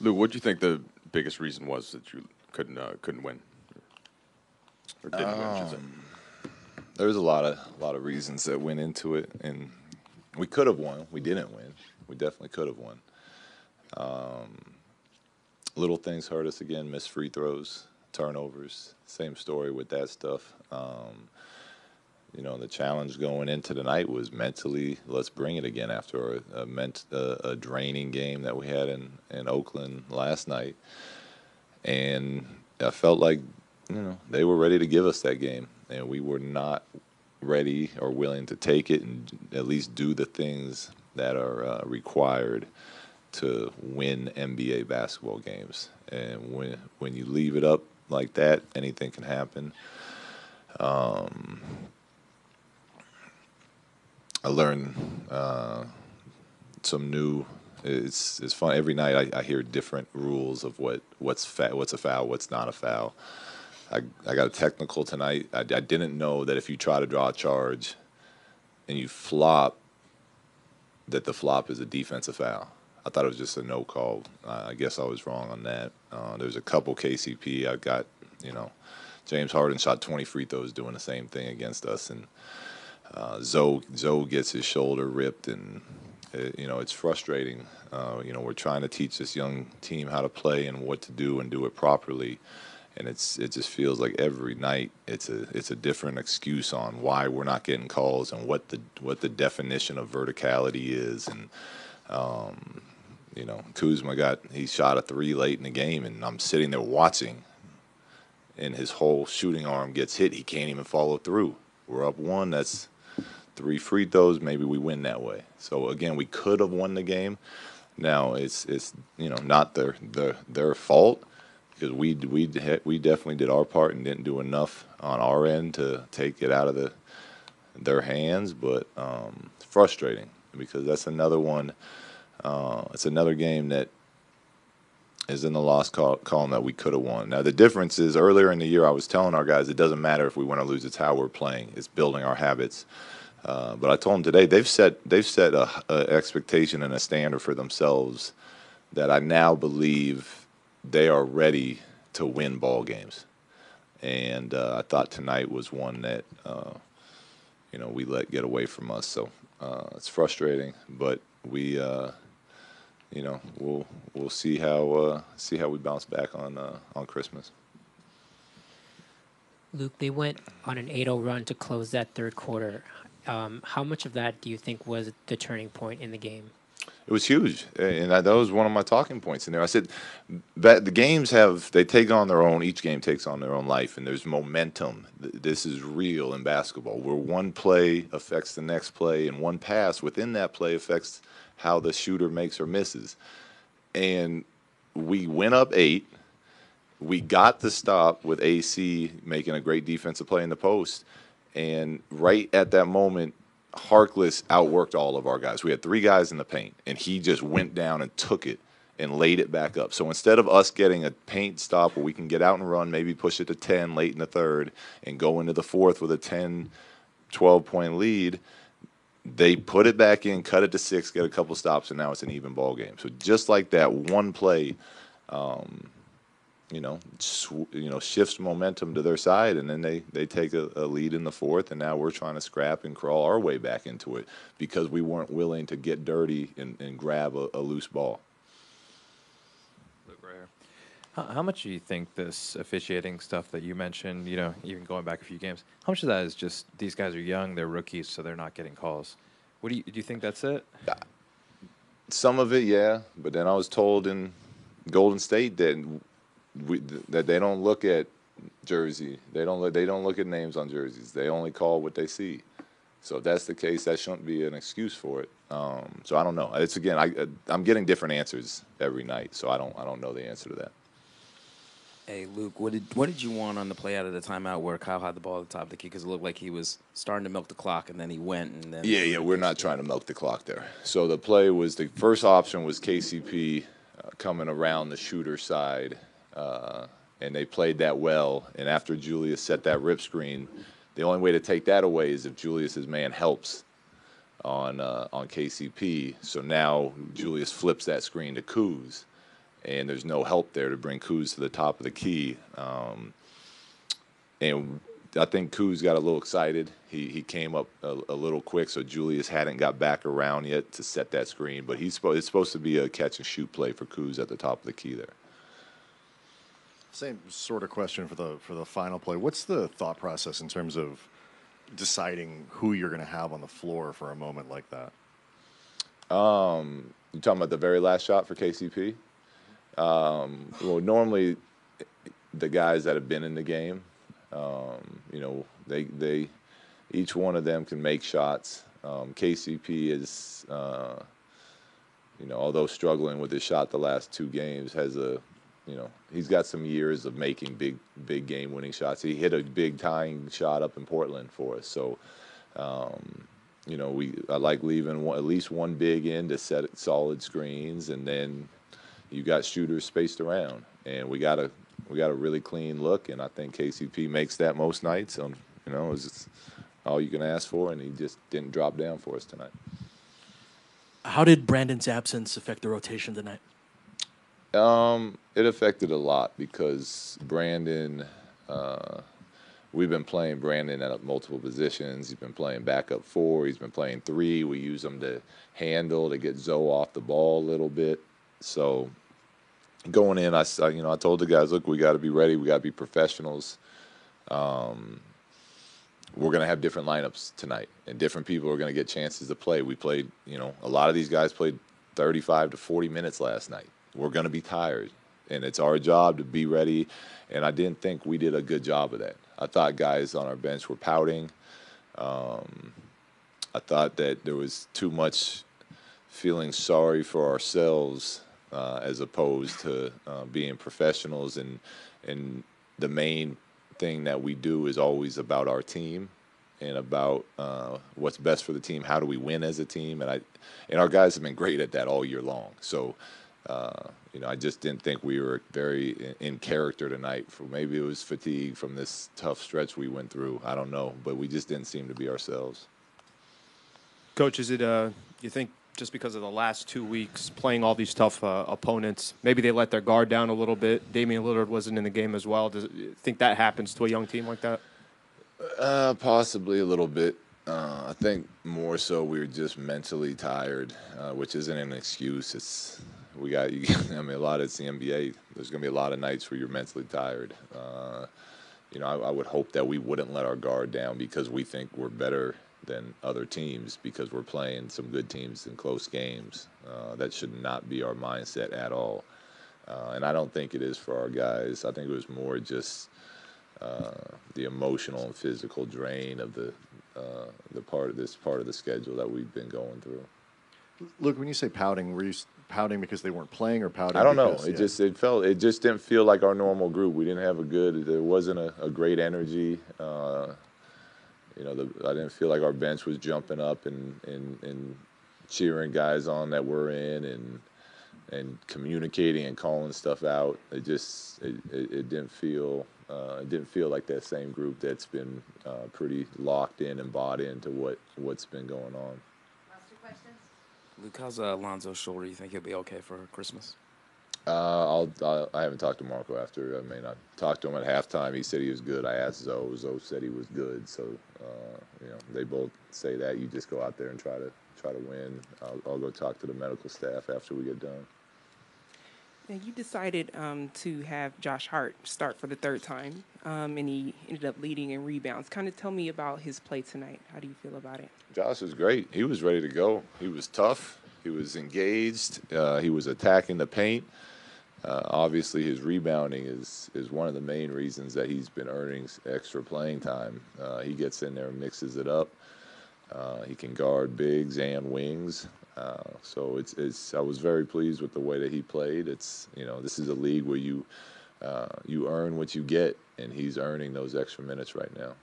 Lou, what do you think the biggest reason was that you couldn't win or didn't win? I should say. There was a lot of reasons that went into it, and we could have won. We didn't win. We definitely could have won. Little things hurt us again. Missed free throws, turnovers. Same story with that stuff. The challenge going into the night was mentally, let's bring it again after a draining game that we had in Oakland last night. And I felt like, they were ready to give us that game, and we were not ready or willing to take it and at least do the things that are required to win NBA basketball games. And when you leave it up like that, anything can happen. I learned some new. It's fun every night. I hear different rules of what's a foul, what's not a foul. I got a technical tonight. I didn't know that if you try to draw a charge and you flop, that the flop is a defensive foul. I thought it was just a no call. I guess I was wrong on that. There's a couple KCP. I got, James Harden shot 20 free throws doing the same thing against us, and Zoe gets his shoulder ripped, and it's frustrating. We're trying to teach this young team how to play and what to do and do it properly, and it just feels like every night it's a different excuse on why we're not getting calls and what the definition of verticality is. And Kuzma he shot a three late in the game, and I'm sitting there watching, and his whole shooting arm gets hit. He can't even follow through. We're up one. That's 3 free throws. Maybe we win that way. So again, we could have won the game. Now it's not their fault, because we definitely did our part and didn't do enough on our end to take it out of their hands. But it's frustrating because that's another one. It's another game that is in the loss column that we could have won. Now the difference is, earlier in the year I was telling our guys it doesn't matter if we win or lose. It's how we're playing. It's building our habits. But I told them today they've set a expectation and a standard for themselves that I now believe they are ready to win ball games. And I thought tonight was one that we let get away from us. So it's frustrating, but we'll see how we bounce back on Christmas. Luke, they went on an 8-0 run to close that third quarter. How much of that do you think was the turning point in the game? It was huge, and that was one of my talking points in there. I said that the games they take on their own. Each game takes on their own life, and there's momentum. This is real in basketball, where one play affects the next play, and one pass within that play affects how the shooter makes or misses. And we went up 8. We got the stop with AC making a great defensive play in the post. And right at that moment, Harkless outworked all of our guys. We had 3 guys in the paint, and he just went down and took it and laid it back up. So instead of us getting a paint stop where we can get out and run, maybe push it to 10 late in the third and go into the fourth with a 10, 12-point lead, they put it back in, cut it to 6, get a couple stops, and now it's an even ball game. So just like that one play, shifts momentum to their side, and then they take a lead in the fourth, and now we're trying to scrap and crawl our way back into it because we weren't willing to get dirty and grab a loose ball. Look right here. How much do you think this officiating stuff that you mentioned, even going back a few games, how much of that is just these guys are young, they're rookies, so they're not getting calls? Do you think that's it? Some of it, yeah, but then I was told in Golden State that that they don't look at jersey. They don't look at names on jerseys. They only call what they see. So if that's the case, that shouldn't be an excuse for it. So I don't know. It's again, I'm getting different answers every night, so I don't know the answer to that. Hey, Luke, what did you want on the play out of the timeout where Kyle had the ball at the top of the key? Because it looked like he was starting to milk the clock, and then he went. And then Yeah, we're not trying to milk the clock there. So the play was, the first option was KCP coming around the shooter side, and they played that well. And after Julius set that rip screen, the only way to take that away is if Julius's man helps on KCP. So now Julius flips that screen to Kuz. and there's no help there to bring Kuz to the top of the key. And I think Kuz got a little excited. He came up a little quick, so Julius hadn't got back around yet to set that screen. But it's supposed to be a catch and shoot play for Kuz at the top of the key there. Same sort of question for the final play. What's the thought process in terms of deciding who you're going to have on the floor for a moment like that? You talking about the very last shot for KCP? Well, normally the guys that have been in the game, you know, they each one of them can make shots. KCP is, you know, although struggling with his shot the last 2 games, has a, you know, he's got some years of making big game-winning shots. He hit a big tying shot up in Portland for us. So, you know, I like leaving at least one big in to set solid screens, and then you got shooters spaced around. And we got a really clean look, and I think KCP makes that most nights. You know, it's all you can ask for, and he just didn't drop down for us tonight. How did Brandon's absence affect the rotation tonight? It affected a lot because Brandon, we've been playing Brandon at multiple positions. He's been playing backup 4. He's been playing 3. We use him to handle, to get Zoe off the ball a little bit. So going in, I told the guys, look, we got to be ready. We got to be professionals. We're going to have different lineups tonight, and different people are going to get chances to play. We played, you know, a lot of these guys played 35 to 40 minutes last night. We're going to be tired, and it's our job to be ready, and I didn't think we did a good job of that. I thought guys on our bench were pouting. I thought that there was too much feeling sorry for ourselves as opposed to being professionals, and the main thing that we do is always about our team and about what's best for the team. How do we win as a team? And our guys have been great at that all year long. So, you know, I just didn't think we were very in character tonight. Maybe it was fatigue from this tough stretch we went through. I don't know, but we just didn't seem to be ourselves. Coach, is it you think just because of the last 2 weeks playing all these tough opponents, maybe they let their guard down a little bit? Damian Lillard wasn't in the game as well. Do you think that happens to a young team like that? Possibly a little bit. I think more so we were just mentally tired, which isn't an excuse. I mean, it's the NBA. There's going to be a lot of nights where you're mentally tired. You know, I would hope that we wouldn't let our guard down because we think we're better than other teams because we're playing some good teams in close games. That should not be our mindset at all. And I don't think it is for our guys. I think it was more just the emotional and physical drain of this part of the schedule that we've been going through. Look, when you say pouting, were you pouting because they weren't playing or pouting? I don't know. Because, It just didn't feel like our normal group. We didn't have there wasn't a great energy. You know, I didn't feel like our bench was jumping up and cheering guys on that we're in and communicating and calling stuff out. It didn't feel like that same group that's been pretty locked in and bought into what's been going on. Last 2 questions. Luke, how's Alonzo's shoulder? You think he'll be okay for Christmas? I haven't talked to Marco after. I mean, I talked to him at halftime. He said he was good. I asked Zoe. Zoe said he was good. So, you know, they both say that. You just go out there and try to win. I'll go talk to the medical staff after we get done. Now, you decided to have Josh Hart start for the 3rd time, and he ended up leading in rebounds. Kind of tell me about his play tonight. How do you feel about it? Josh was great. He was ready to go. He was tough. He was engaged. He was attacking the paint. Obviously, his rebounding is one of the main reasons that he's been earning extra playing time. He gets in there and mixes it up. He can guard bigs and wings. So I was very pleased with the way that he played. You know, this is a league where you earn what you get, and he's earning those extra minutes right now.